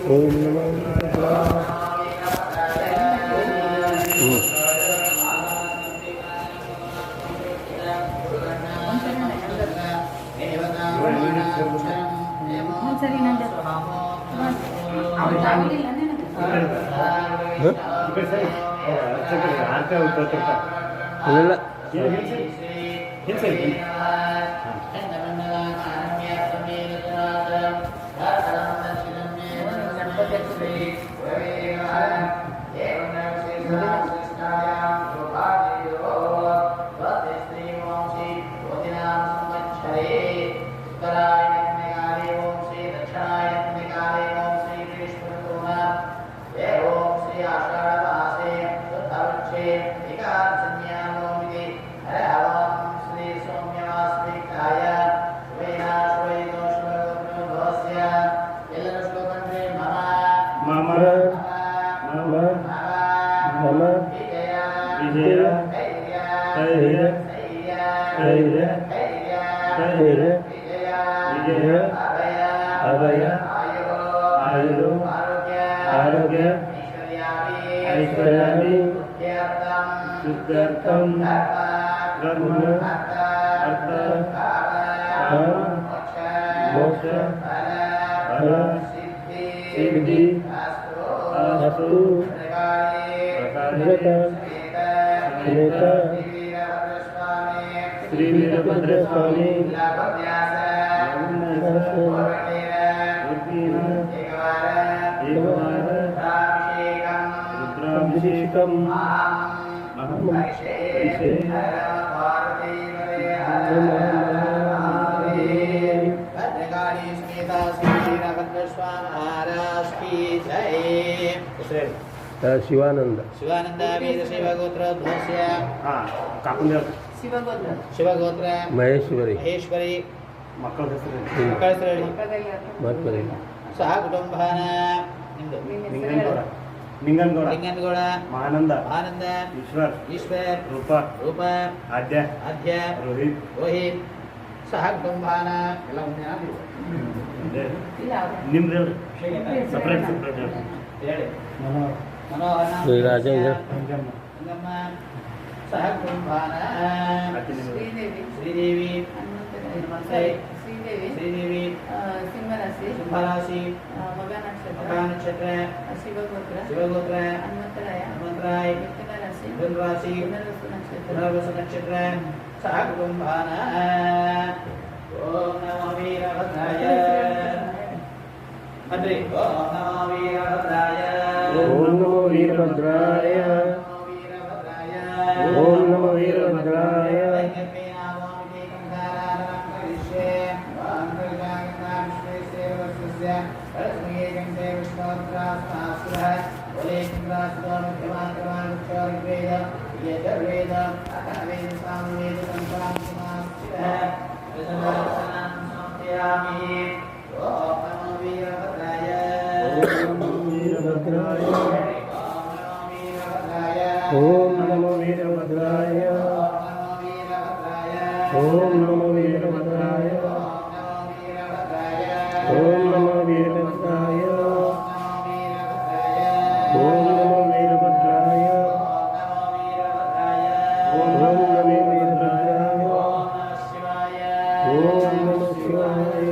ಓಂ ನಮೋ ಇಲ್ಲ ಆರೋಗ್ಯ ಐಶ್ವರ್ಯಾದಿ ಸಿದ್ಧಾರ್ಥಂ ಬ್ರಹ್ಮ ಅರ್ಥ ಮೋಕ್ಷ ಫಲ ಸಿದ್ಧಿ ಅಸ್ತು ಪ್ರಕಾಶ ಸ್ನೇತ ಶ್ರೀ ವೀರಭದ್ರ ಸ್ವಾಮಿ रुद्राभिषेकम् शिवानंद शिवगोत्र शिवगोत्र महेश्वरी मಕ್ಕಳ ಸಹ ಕುಟುಂಬಾನ ಲಿಂಗನಗೌಡ ಆನಂದ ಈಶ್ವರ್ ರೂಪ ಆದ್ಯ ರೋಹಿತ್ ಸಹ ಕುಟುಂಬಾನ ಎಲ್ಲ ನಿಮ್ದು ಸಪರೇಟ್ ಹೇಳಿ ರಾಜೇಂದ್ರ ಸಹ ಕುಟುಂಬಾನ ಶ್ರೀದೇವಿ ಸಿಂಹರಾಶಿ ಮಗ ನಕ್ಷತ್ರ ಶಿವಗೋತ್ರ ಹನುಮಂತರಾಯ ಧನುರಾಶಿ ಪುನರ್ವಸು ನಕ್ಷತ್ರ ಸಹ ಕುಟುಂಬಾನ ಓಂ ನಮೋ ವೀರಭದ್ರಾಯ ಅದ್ರಿ ಓಂ ನಮೋ ವೀರಭದ್ರಾಯ ಓಂ ನಮೋ ವೀರಭದ್ರಾಯ ಓಂ ನಮೋ ವೀರಭದ್ರಾಯ ಓಂ ನಮೋ ವೀರಭದ್ರಾಯ ಓಂ ನಮೋ ವೀರಭದ್ರಾಯ ಓಂ ನಮೋ ವೀರಭದ್ರಾಯ ಓಂ ನಮೋ ವೀರಭದ್ರಾಯ ಓಂ ನಮೋ ವೀರಭದ್ರಾಯ ಓಂ ನಮೋ ಶಿವಾಯ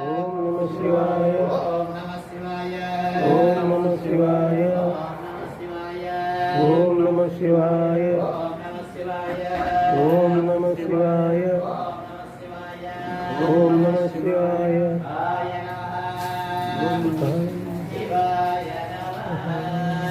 ಓಂ ನಮೋ ಶಿವಾಯ ಓಂ ನಮೋ ಶಿವಾಯ ಓಂ ನಮೋ ಶಿವಾಯ ಓಂ ನಮೋ ಶಿವಾಯ ಓಂ ನಮೋ ಶಿವಾಯ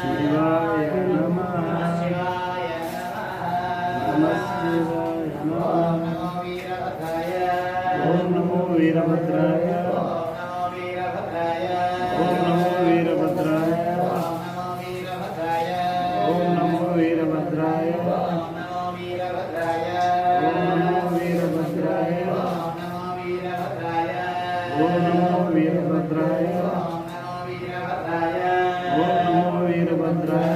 ಶಿವಾಯ ನಮಃ ಓಂ ನಮೋ ವೀರಭದ್ರಾಯ ಓಂ ನಮೋ ವೀರಭದ್ರಾಯ ಓಂ ನಮೋ ವೀರಭದ್ರಾಯ ಓಂ ನಮೋ ವೀರಭದ್ರಾಯ ಓಂ ನಮೋ ವೀರಭದ್ರಾಯ ಓಂ ನಮೋ ವೀರಭದ್ರಾಯ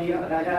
వీరభద్రాయ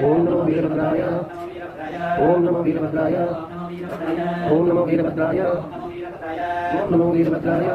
ఓం నమో వీరభద్రాయ ఓం నమో వీరభద్రాయ ఓం నమో వీరభద్రాయ ఓం నమో వీరభద్రాయ ఓం నమో వీరభద్రాయ ఓం నమో వీరభద్రాయ ఓం నమో వీరభద్రాయ ఓం నమో వీరభద్రాయ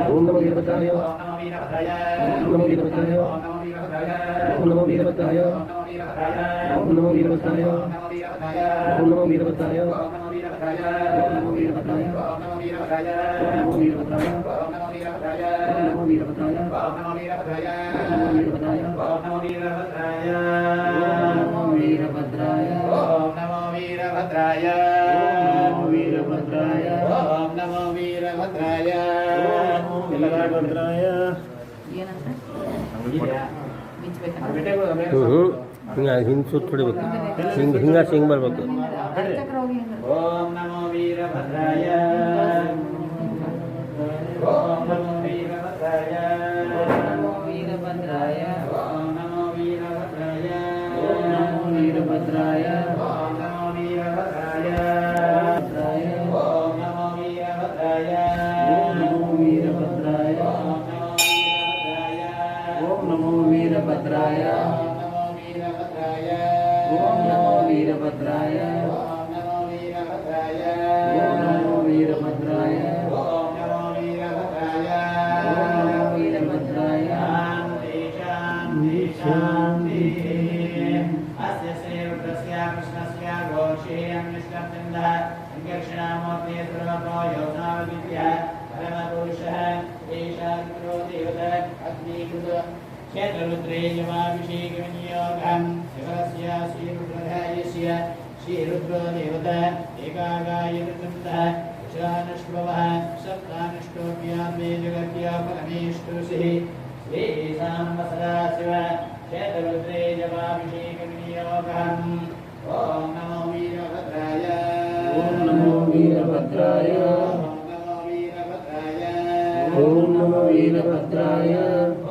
ఓం నమో వీరభద్రాయ ఓం నమో వీరభద్రాయ ఓం నమో వీరభద్రాయ ఓం నమో వీరభద్రాయ ఓం నమో వీరభద్రాయ ಹಿಂಗ್ ಹೊಡಿಬೇಕು ಹಿಂಗ ಸಿಂಗ್ ಬರ್ಬೇಕು. ಓಂ ನಮೋ ವೀರಭದ್ರಾಯ ಓಂ ನಮೋ ವೀರಭದ್ರಾಯ ನಮೋ ವೀರಭದ್ರಾಯ ಓಂ ನಮೋ ವೀರಭದ್ರಾಯ ಓಂ ನಮೋ ವೀರಭದ್ರಾಯ ಓಂ ನಮೋ ವೀರಭದ್ರಾಯ ಓಂ ನಮೋ ವೀರಭದ್ರಾಯ ಓಂ ನಮೋ ವೀರಭದ್ರಾಯ वीरभद्राय ओम नमो वीरभद्राय ओम नमो वीरभद्राय ओम नमो वीरभद्राय ओम नमो वीरभद्राय शांति शांति शांति अस्य श्री रुद्रस्य कृष्णस्य घोषे अन्विष्टपिण्डः दक्षिणामूर्ते सर्वतो योधाविद्या परमपुरुषः एषा देवता अग्निकृत क्षेत्ररुद्रे यमाभिषेकविनियोगं शिवस्य श्रीरुद्रधायस्य श्रीरुद्रदेवता एकागायतृतः चानुष्वः सप्तानुष्टोऽप्यात्मे जगत्या परमेष्टुसिः श्रीसाम्बसदाशिव क्षेत्ररुद्रे यमाभिषेकविनियोगम् ॐ नमो वीरभद्राय ओम नमो वीरभद्राय ओम नमो वीरभद्राय ओम नमो वीरभद्राय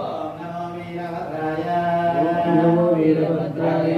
ओम नमो वीरभद्राय ओम नमो वीरभद्राय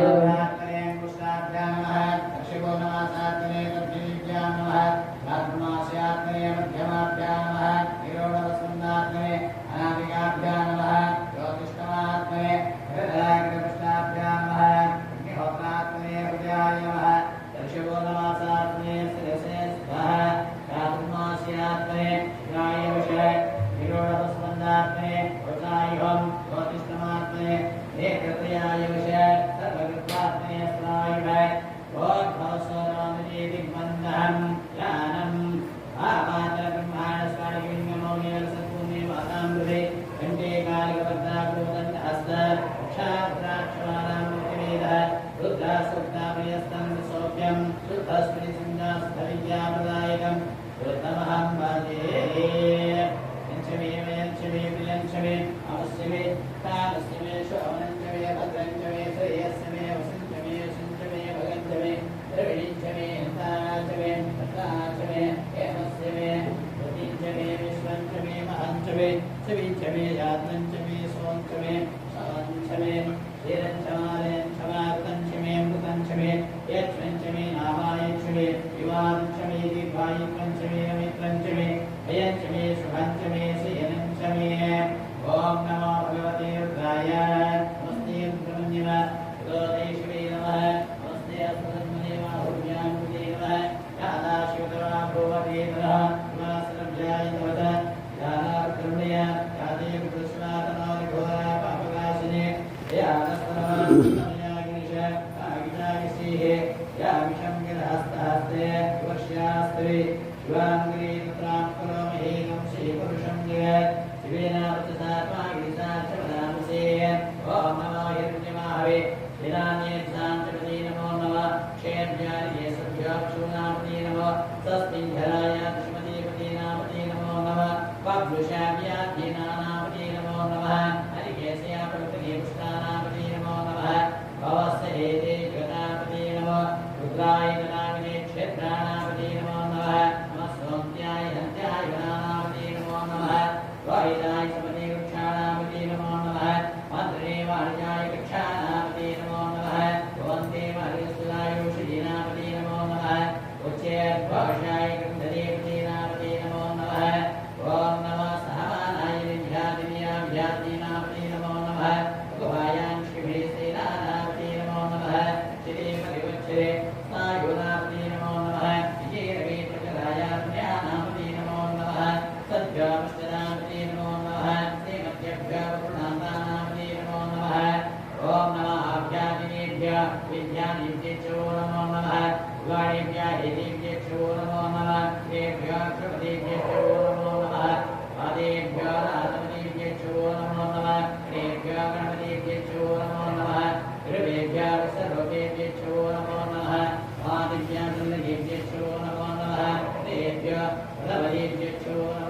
Namo